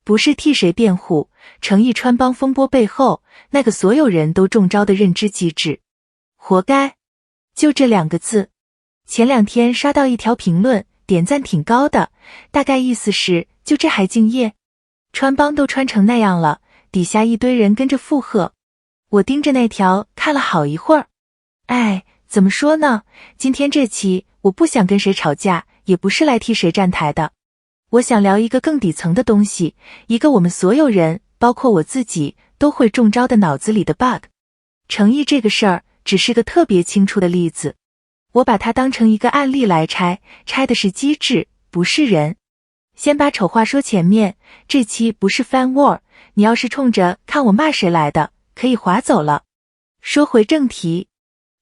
不是替谁辩护，诚意穿帮风波背后那个所有人都中招的认知机制。活该。就这2个字。前2天刷到一条评论，点赞挺高的，大概意思是就这还敬业？穿帮都穿成那样了，底下一堆人跟着附和。我盯着那条看了好一会儿。怎么说呢？今天这期我不想跟谁吵架，也不是来替谁站台的。我想聊一个更底层的东西，一个我们所有人，包括我自己，都会中招的脑子里的 bug。诚意这个事儿只是个特别清楚的例子，我把它当成一个案例来拆的是机制，不是人。先把丑话说前面，这期不是 fan war， 你要是冲着看我骂谁来的，可以划走了。说回正题，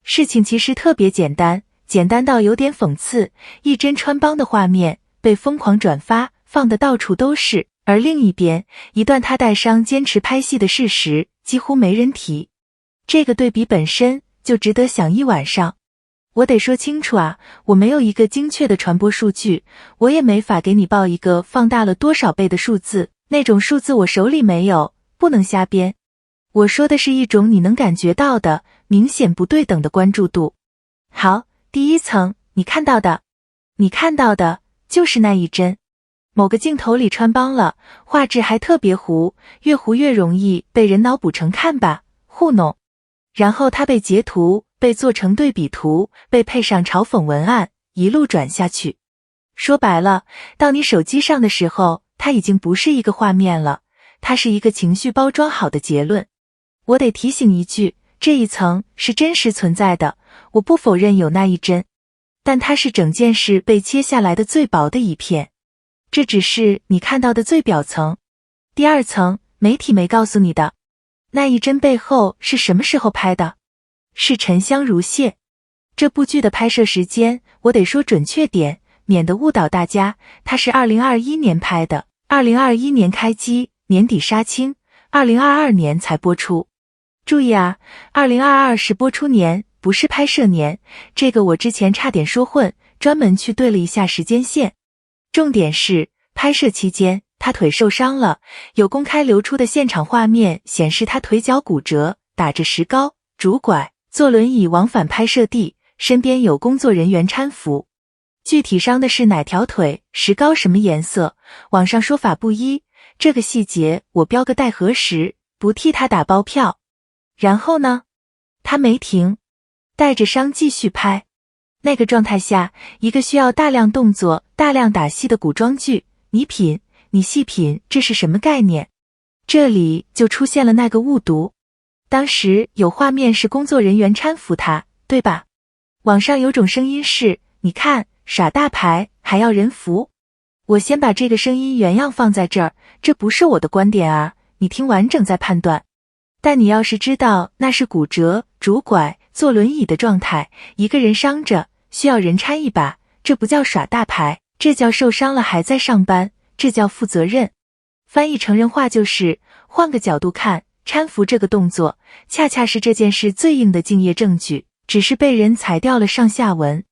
事情其实特别简单，简单到有点讽刺。一帧穿帮的画面被疯狂转发，放得到处都是，而另一边，一段他带伤坚持拍戏的事实几乎没人提。这个对比本身就值得想一晚上。我得说清楚啊，我没有一个精确的传播数据，我也没法给你报一个放大了多少倍的数字，那种数字我手里没有，不能瞎编。我说的是一种你能感觉到的明显不对等的关注度。好，第一层，你看到的就是那一帧，某个镜头里穿帮了，画质还特别糊，越糊越容易被人脑补成看吧，糊弄。然后它被截图，被做成对比图，被配上嘲讽文案，一路转下去。说白了，到你手机上的时候，它已经不是一个画面了，它是一个情绪包装好的结论。我得提醒一句，这一层是真实存在的，我不否认有那一帧，但它是整件事被切下来的最薄的一片，这只是你看到的最表层。第二层，媒体没告诉你的，那一帧背后是什么时候拍的？是沉香如屑。这部剧的拍摄时间，我得说准确点，免得误导大家，它是2021年拍的，2021年开机，年底杀青，2022年才播出。注意啊，2022是播出年，不是拍摄年，这个我之前差点说混，专门去对了一下时间线。重点是，拍摄期间，他腿受伤了，有公开流出的现场画面显示他腿脚骨折，打着石膏、拄拐，坐轮椅往返拍摄地，身边有工作人员搀扶。具体伤的是哪条腿，石膏什么颜色，网上说法不一，这个细节我标个待核实，不替他打包票。然后呢？他没停，带着伤继续拍。那个状态下，一个需要大量动作、大量打戏的古装剧，你细品，这是什么概念？这里就出现了那个误读。当时有画面是工作人员搀扶他，对吧？网上有种声音是，你看，耍大牌还要人扶。我先把这个声音原样放在这儿，这不是我的观点啊，你听完整再判断。但你要是知道那是骨折、拄拐、坐轮椅的状态，一个人伤着，需要人搀一把，这不叫耍大牌，这叫受伤了还在上班，这叫负责任。翻译成人话就是，换个角度看，搀扶这个动作，恰恰是这件事最硬的敬业证据，只是被人裁掉了上下文。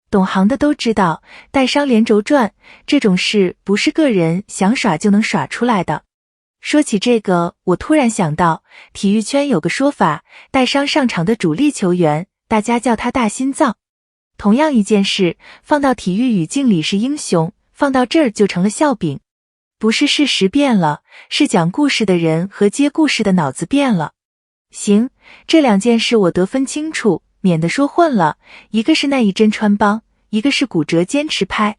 懂行的都知道，带伤连轴转，这种事不是个人想耍就能耍出来的。说起这个，我突然想到，体育圈有个说法，带伤上场的主力球员，大家叫他大心脏。同样一件事，放到体育语境里是英雄，放到这儿就成了笑柄。不是事实变了，是讲故事的人和接故事的脑子变了。行，这2件事我得分清楚，免得说混了，一个是那一帧穿帮，一个是骨折坚持拍。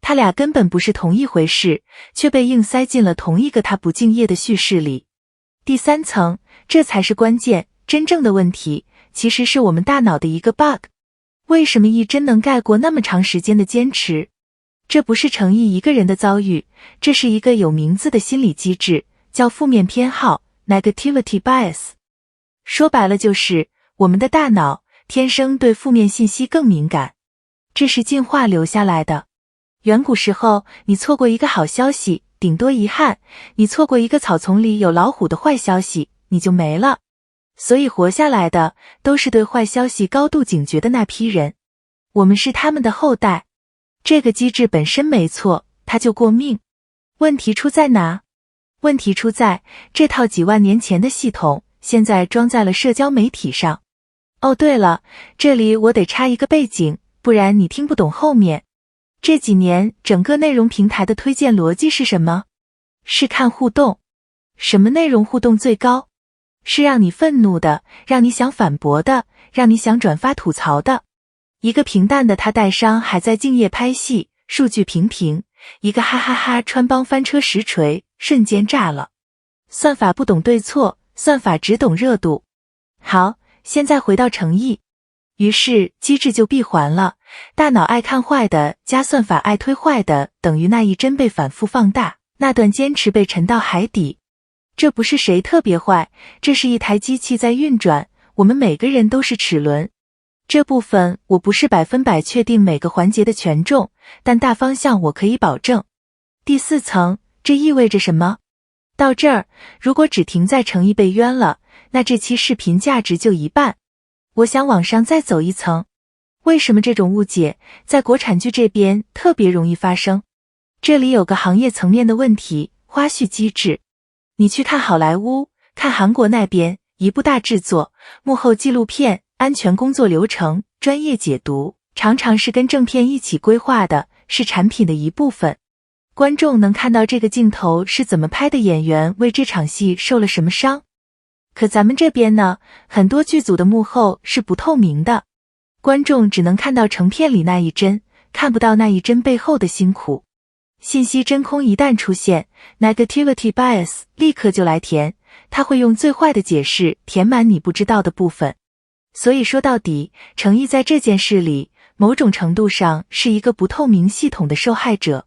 他俩根本不是同一回事，却被硬塞进了同一个他不敬业的叙事里。第3层，这才是关键，真正的问题其实是我们大脑的一个 bug。为什么一帧能盖过那么长时间的坚持？这不是诚意一个人的遭遇，这是一个有名字的心理机制，叫负面偏好 negativity bias。 说白了就是我们的大脑天生对负面信息更敏感，这是进化留下来的。远古时候，你错过一个好消息，顶多遗憾；你错过一个草丛里有老虎的坏消息，你就没了。所以活下来的都是对坏消息高度警觉的那批人，我们是他们的后代。这个机制本身没错，它就过命。问题出在哪？问题出在这套几万年前的系统现在装在了社交媒体上。哦，对了，这里我得插一个背景，不然你听不懂后面。这几年整个内容平台的推荐逻辑是什么？是看互动。什么内容互动最高？是让你愤怒的，让你想反驳的，让你想转发吐槽的。一个平淡的他带伤还在敬业拍戏，数据平平；一个哈哈哈穿帮翻车实锤，瞬间炸了。算法不懂对错，算法只懂热度。好，现在回到诚意。于是机制就闭环了，大脑爱看坏的加算法爱推坏的，等于那一帧被反复放大，那段坚持被沉到海底。这不是谁特别坏，这是一台机器在运转，我们每个人都是齿轮。这部分我不是100%确定每个环节的权重，但大方向我可以保证。第4层，这意味着什么？到这儿，如果只停在诚意被冤了，那这期视频价值就一半。我想往上再走一层。为什么这种误解在国产剧这边特别容易发生？这里有个行业层面的问题，花絮机制。你去看好莱坞，看韩国那边，一部大制作，幕后纪录片，安全工作流程，专业解读，常常是跟正片一起规划的，是产品的一部分。观众能看到这个镜头是怎么拍的，演员为这场戏受了什么伤。可咱们这边呢，很多剧组的幕后是不透明的，观众只能看到成片里那一帧，看不到那一帧背后的辛苦。信息真空一旦出现 ，negativity bias 立刻就来填，它会用最坏的解释填满你不知道的部分。所以说到底，诚意在这件事里，某种程度上是一个不透明系统的受害者。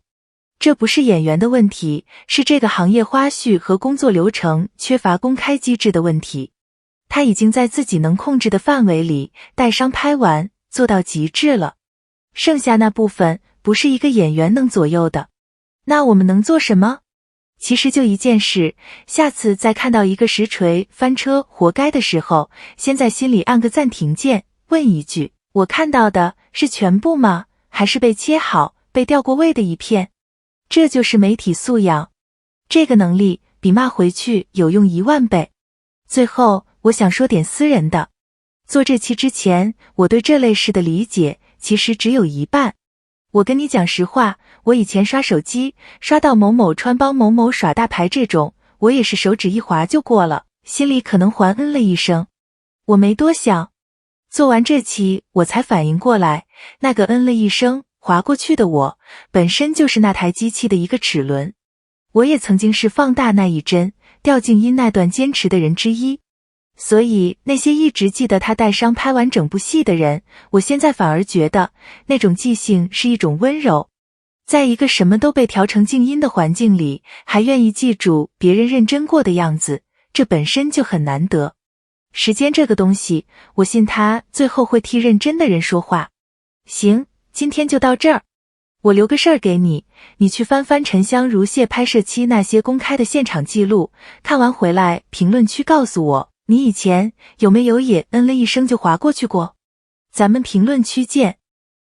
这不是演员的问题，是这个行业花絮和工作流程缺乏公开机制的问题。他已经在自己能控制的范围里带伤拍完，做到极致了。剩下那部分不是一个演员能左右的。那我们能做什么？其实就一件事，下次再看到一个实锤翻车活该的时候，先在心里按个暂停键，问一句，我看到的是全部吗？还是被切好、被调过位的一片？这就是媒体素养。这个能力比骂回去有用10000倍。最后，我想说点私人的。做这期之前，我对这类事的理解其实只有一半。我跟你讲实话，我以前刷手机，刷到某某穿帮某某耍大牌这种，我也是手指一滑就过了，心里可能还嗯了一声。我没多想。做完这期，我才反应过来，那个嗯了一声滑过去的我，本身就是那台机器的一个齿轮。我也曾经是放大那一帧，调静音那段坚持的人之一。所以那些一直记得他带伤拍完整部戏的人，我现在反而觉得那种记性是一种温柔。在一个什么都被调成静音的环境里，还愿意记住别人认真过的样子，这本身就很难得。时间这个东西，我信它最后会替认真的人说话。行，今天就到这儿。我留个事儿给你，你去翻翻沉香如屑拍摄期那些公开的现场记录，看完回来评论区告诉我，你以前有没有也嗯了一声就滑过去过？咱们评论区见。